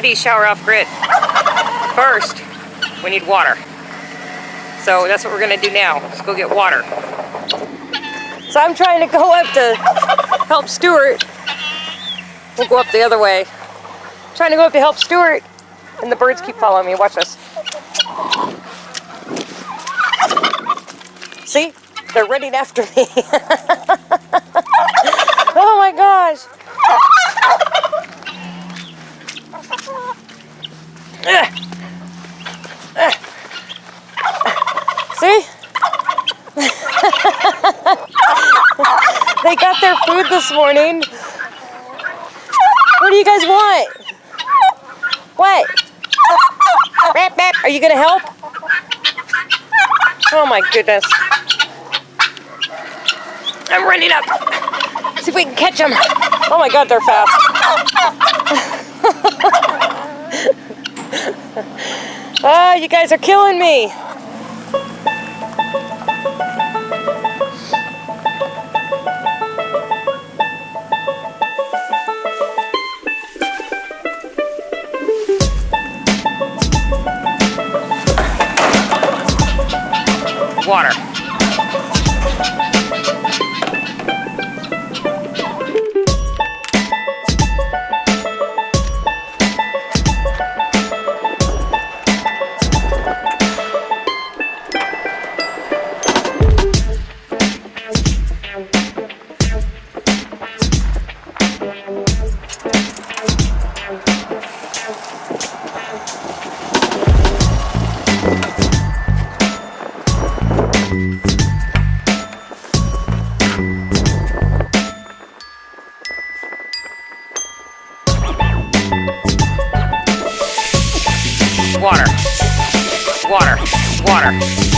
body shower off grid. First, we need water. So that's what we're gonna do now. Let's go get water. So I'm trying to go up to help Stuart. We'll go up the other way. Trying to go up to help Stuart, and the birds keep following me. Watch this. See? They're running after me. Oh my gosh. See? They got their food this morning. What do you guys want? What? Rap, rap. Are you gonna help? Oh my goodness. I'm running up. See if we can catch them. Oh my God, they're fast. Oh, you guys are killing me. Water. Water, water, water.